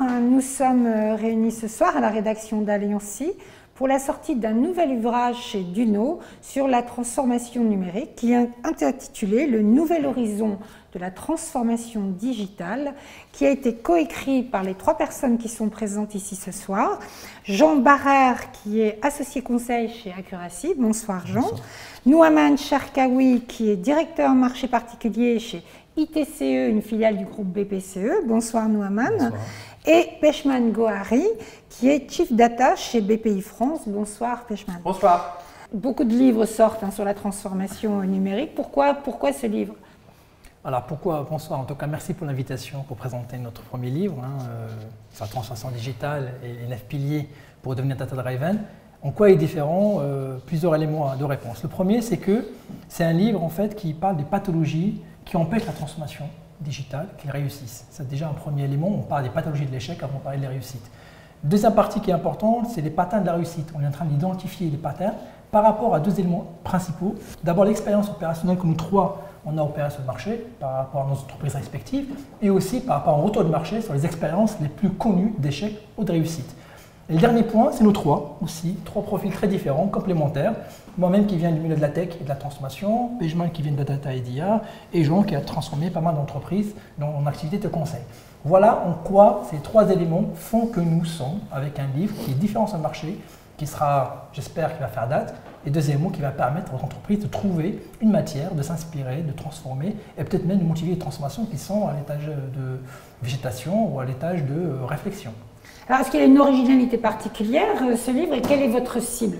nous sommes réunis ce soir à la rédaction d'Alliancy pour la sortie d'un nouvel ouvrage chez Duno sur la transformation numérique qui est intitulé « Le nouvel horizon de la transformation digitale » qui a été coécrit par les 3 personnes qui sont présentes ici ce soir. Jean Barrère qui est associé conseil chez Accuracy. Bonsoir Jean. Bonsoir. Nouaman Cherkaoui qui est directeur marché particulier chez ITCE, une filiale du groupe BPCE. Bonsoir Nouaman. Bonsoir. Et Peshman Gohari, qui est Chief Data chez BPI France. Bonsoir Peshman. Bonsoir. Beaucoup de livres sortent sur la transformation numérique. Pourquoi ce livre? Alors pourquoi? Bonsoir, en tout cas merci pour l'invitation pour présenter notre premier livre, sur la transformation digitale et les 9 piliers pour devenir Data Driven. En quoi est différent? Plusieurs éléments de réponse. Le premier, c'est que c'est un livre en fait qui parle des pathologies qui empêchent la transformation digitale, qui réussissent. C'est déjà un premier élément, on parle des pathologies de l'échec avant de parler de la réussite. Deuxième partie qui est importante, c'est les patterns de la réussite. On est en train d'identifier les patterns par rapport à 2 éléments principaux. D'abord l'expérience opérationnelle que nous 3 on a opéré sur le marché par rapport à nos entreprises respectives et aussi par rapport au retour de marché sur les expériences les plus connues d'échec ou de réussite. Et le dernier point, c'est nous 3 aussi, 3 profils très différents, complémentaires. Moi-même qui viens du milieu de la tech et de la transformation, Pejman qui vient de la data et d'IA, et Jean qui a transformé pas mal d'entreprises dans mon activité de conseil. Voilà en quoi ces 3 éléments font que nous sommes avec un livre qui est différent sur le marché, qui sera, j'espère, qui va faire date, et deuxièmement, qui va permettre aux entreprises de trouver une matière, de s'inspirer, de transformer, et peut-être même de motiver les transformations qui sont à l'étage de végétation ou à l'étage de réflexion. Alors, est-ce qu'il y a une originalité particulière, ce livre, et quelle est votre cible?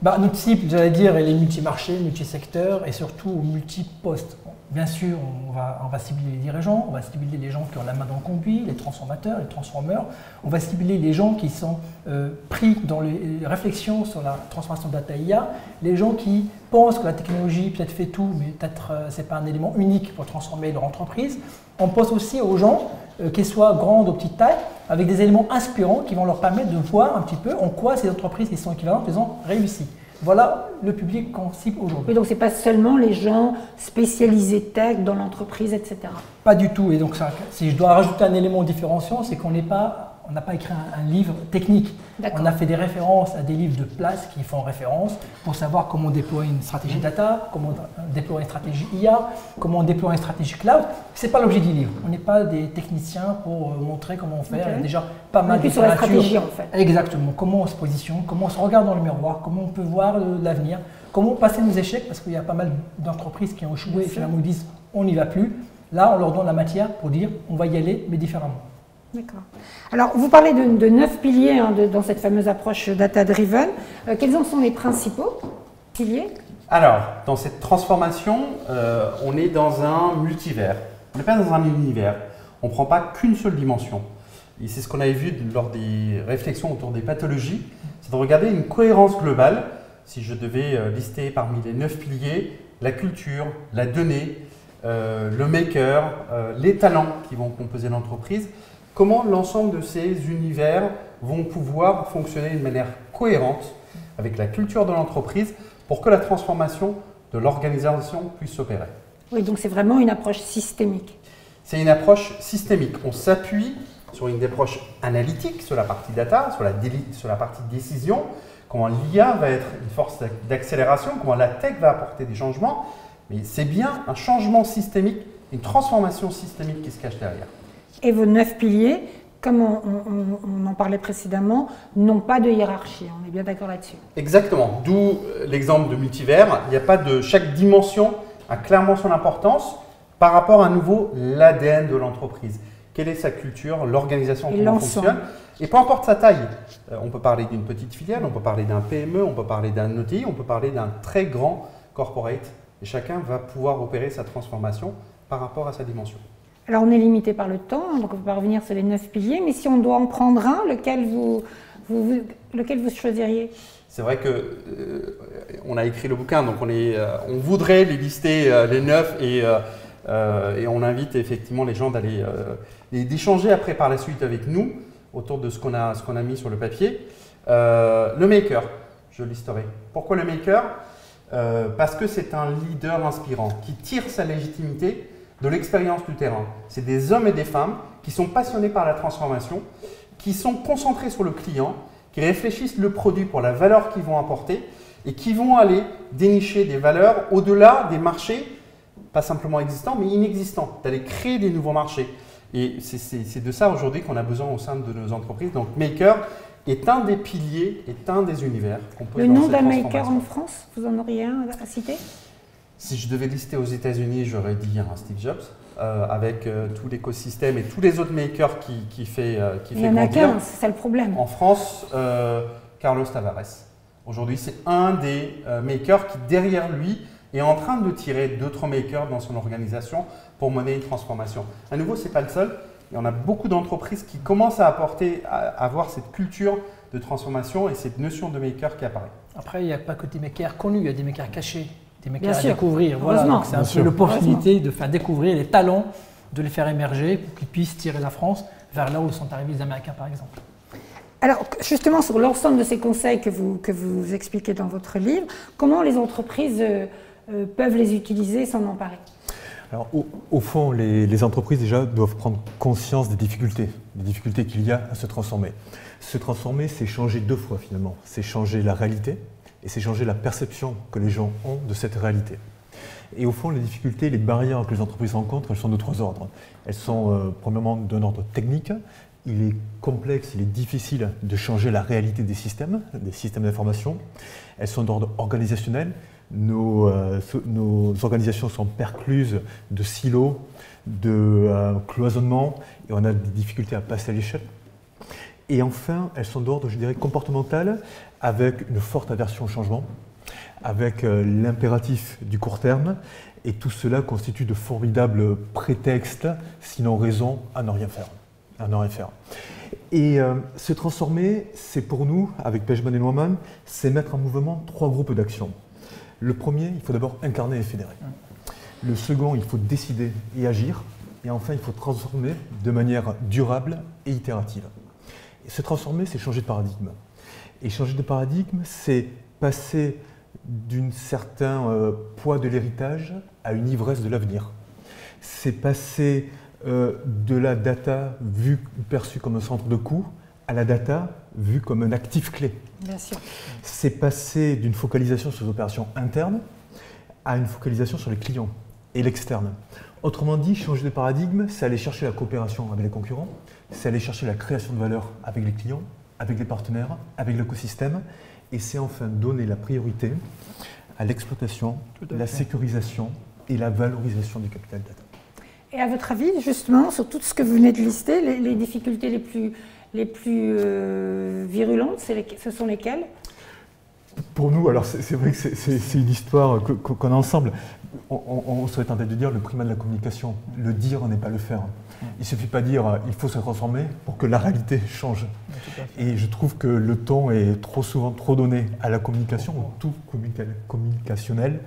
Notre cible, j'allais dire, elle est multi-marché, multi-secteur et surtout multi-poste. Bien sûr, on va cibler les dirigeants, on va cibler les gens qui ont la main dans le conduit, les transformateurs, les transformeurs. On va cibler les gens qui sont pris dans les réflexions sur la transformation data IA, les gens qui pensent que la technologie peut-être fait tout, mais peut-être ce n'est pas un élément unique pour transformer leur entreprise. On pense aussi aux gens, qu'ils soient grandes ou petites tailles, avec des éléments inspirants qui vont leur permettre de voir un petit peu en quoi ces entreprises qui sont équivalentes, elles ont réussi. Voilà le public qu'on cible aujourd'hui. Oui, donc ce n'est pas seulement les gens spécialisés tech dans l'entreprise, etc. Pas du tout. Et donc, ça, si je dois rajouter un élément différenciant, c'est qu'on n'a pas écrit un livre technique. On a fait des références à des livres de place qui font référence pour savoir comment déployer une stratégie data, comment déployer une stratégie IA, comment déployer une stratégie cloud. Ce n'est pas l'objet du livre. On n'est pas des techniciens pour montrer comment on fait. Il y a déjà pas mal de sur la stratégie en fait. Exactement. Comment on se positionne, comment on se regarde dans le miroir, comment on peut voir l'avenir, comment passer nos échecs, parce qu'il y a pas mal d'entreprises qui ont échoué et finalement disent on n'y va plus. Là, on leur donne la matière pour dire on va y aller, mais différemment. D'accord. Alors, vous parlez de 9 piliers dans cette fameuse approche data-driven. Quels en sont les principaux piliers? Alors, dans cette transformation, on est dans un multivers. On n'est pas dans un univers. On ne prend pas qu'une seule dimension. Et c'est ce qu'on avait vu lors des réflexions autour des pathologies, c'est de regarder une cohérence globale. Si je devais lister parmi les 9 piliers, la culture, la donnée, le maker, les talents qui vont composer l'entreprise, comment l'ensemble de ces univers vont pouvoir fonctionner de manière cohérente avec la culture de l'entreprise pour que la transformation de l'organisation puisse s'opérer. Oui, donc c'est vraiment une approche systémique. C'est une approche systémique. On s'appuie sur une approche analytique, sur la partie data, sur la partie décision, comment l'IA va être une force d'accélération, comment la tech va apporter des changements. Mais c'est bien un changement systémique, une transformation systémique qui se cache derrière. Et vos 9 piliers, comme on en parlait précédemment, n'ont pas de hiérarchie. On est bien d'accord là-dessus. Exactement. D'où l'exemple de multivers. Il n'y a pas de chaque dimension a clairement son importance par rapport à nouveau l'ADN de l'entreprise. Quelle est sa culture, l'organisation, comment fonctionne. Et peu importe sa taille. On peut parler d'une petite filiale, on peut parler d'un PME, on peut parler d'un ETI, on peut parler d'un très grand corporate. Et chacun va pouvoir opérer sa transformation par rapport à sa dimension. Alors on est limité par le temps, donc on va revenir sur les 9 piliers, mais si on doit en prendre un, lequel vous choisiriez? C'est vrai que on a écrit le bouquin, donc on voudrait les lister les 9 et on invite effectivement les gens d'aller d'échanger après par la suite avec nous autour de ce qu'on a mis sur le papier. Le maker, je listerai. Pourquoi le maker? Parce que c'est un leader inspirant qui tire sa légitimité de l'expérience du terrain. C'est des hommes et des femmes qui sont passionnés par la transformation, qui sont concentrés sur le client, qui réfléchissent le produit pour la valeur qu'ils vont apporter et qui vont aller dénicher des valeurs au-delà des marchés, pas simplement existants, mais inexistants, d'aller créer des nouveaux marchés. Et c'est de ça aujourd'hui qu'on a besoin au sein de nos entreprises. Donc Maker est un des piliers, est un des univers qu'on peut Le nom d'un Maker en France, vous en auriez un à citer? Si je devais lister aux États-Unis, j'aurais dit un Steve Jobs, avec tout l'écosystème et tous les autres makers qui fait Il y en a qu'un, c'est ça le problème. En France, Carlos Tavares. Aujourd'hui, c'est un des makers qui, derrière lui, est en train de tirer d'autres makers dans son organisation pour mener une transformation. À nouveau, ce n'est pas le seul. Il y en a beaucoup d'entreprises qui commencent à avoir cette culture de transformation et cette notion de maker qui apparaît. Après, il n'y a pas que des makers connus, il y a des makers cachés, des makers Bien à sûr. découvrir. Voilà, donc c'est un peu l'opportunité de faire découvrir les talents, de les faire émerger pour qu'ils puissent tirer la France vers là où sont arrivés les Américains, par exemple. Alors, justement, sur l'ensemble de ces conseils que vous expliquez dans votre livre, comment les entreprises peuvent les utiliser et s'en emparer? Alors, au fond, les entreprises déjà doivent prendre conscience des difficultés qu'il y a à se transformer. Se transformer, c'est changer deux fois finalement. C'est changer la réalité et c'est changer la perception que les gens ont de cette réalité. Et au fond, les difficultés, les barrières que les entreprises rencontrent, elles sont de trois ordres. Elles sont premièrement d'un ordre technique. Il est complexe, il est difficile de changer la réalité des systèmes d'information. Elles sont d'ordre organisationnel. Nos organisations sont percluses de silos, de cloisonnement, et on a des difficultés à passer à l'échelle. Et enfin, elles sont d'ordre, je dirais, comportemental, avec une forte aversion au changement, avec l'impératif du court terme, et tout cela constitue de formidables prétextes, sinon raisons, à ne rien faire. Et se transformer, c'est pour nous, avec Pejman et Neumann, c'est mettre en mouvement trois groupes d'actions. Le premier, il faut d'abord incarner et fédérer. Le second, il faut décider et agir. Et enfin, il faut transformer de manière durable et itérative. Et se transformer, c'est changer de paradigme. Et changer de paradigme, c'est passer d'un certain poids de l'héritage à une ivresse de l'avenir. C'est passer de la data vue, perçue comme un centre de coût, à la data vue comme un actif clé. Bien sûr. C'est passer d'une focalisation sur les opérations internes à une focalisation sur les clients et l'externe. Autrement dit, changer de paradigme, c'est aller chercher la coopération avec les concurrents, c'est aller chercher la création de valeur avec les clients, avec les partenaires, avec l'écosystème, et c'est enfin donner la priorité à l'exploitation, la sécurisation et la valorisation du capital data. Et à votre avis, justement, sur tout ce que vous venez de lister, les difficultés les plus virulentes, ce sont lesquelles? Pour nous, alors c'est vrai que c'est une histoire qu'on a ensemble. On serait tenté de dire le primat de la communication. Le dire n'est pas le faire. Il ne suffit pas de dire il faut se transformer pour que la réalité change. Et je trouve que le ton est trop souvent trop donné à la communication, au tout communicationnel,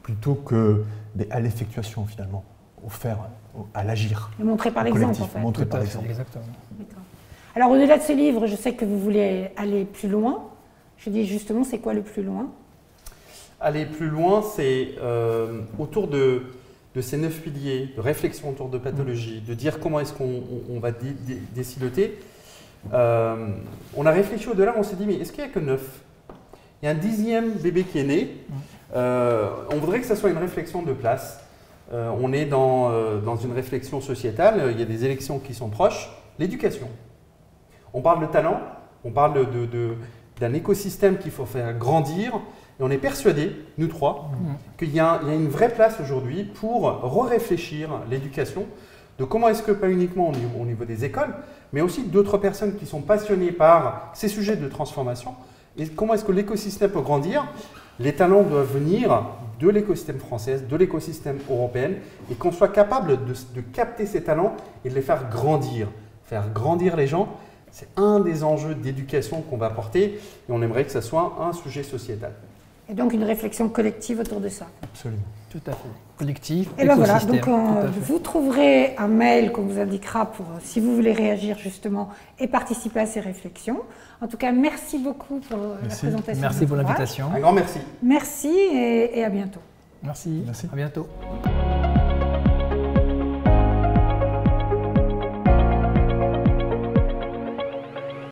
plutôt qu'à l'effectuation finalement, au faire, à l'agir. Et montrer par l'exemple en fait. Montrer par l'exemple. Exactement. Alors au-delà de ce livre, je sais que vous voulez aller plus loin. Je dis justement, c'est quoi le plus loin? Aller plus loin, c'est autour de ces 9 piliers, de réflexion autour de pathologie, de dire comment est-ce qu'on va déciloter. On a réfléchi au-delà, on s'est dit, mais est-ce qu'il n'y a que 9? Il y a un 10e bébé qui est né. On voudrait que ça soit une réflexion de place. On est dans une réflexion sociétale, il y a des élections qui sont proches. L'éducation. On parle de talent, on parle d'un écosystème qu'il faut faire grandir. Et on est persuadés, nous trois, qu'il y a une vraie place aujourd'hui pour re-réfléchir l'éducation, de comment est-ce que, pas uniquement au niveau des écoles, mais aussi d'autres personnes qui sont passionnées par ces sujets de transformation, et comment est-ce que l'écosystème peut grandir. Les talents doivent venir de l'écosystème français, de l'écosystème européen, et qu'on soit capable de capter ces talents et de les faire grandir. Faire grandir les gens, c'est un des enjeux d'éducation qu'on va apporter, et on aimerait que ça soit un sujet sociétal. Et donc une réflexion collective autour de ça. Absolument. Tout à fait. Collectif, et ben voilà, écosystème. donc vous trouverez un mail qu'on vous indiquera pour si vous voulez réagir justement et participer à ces réflexions. En tout cas, merci beaucoup pour la présentation. Merci pour l'invitation. Un grand merci. Merci et à bientôt. Merci. À bientôt.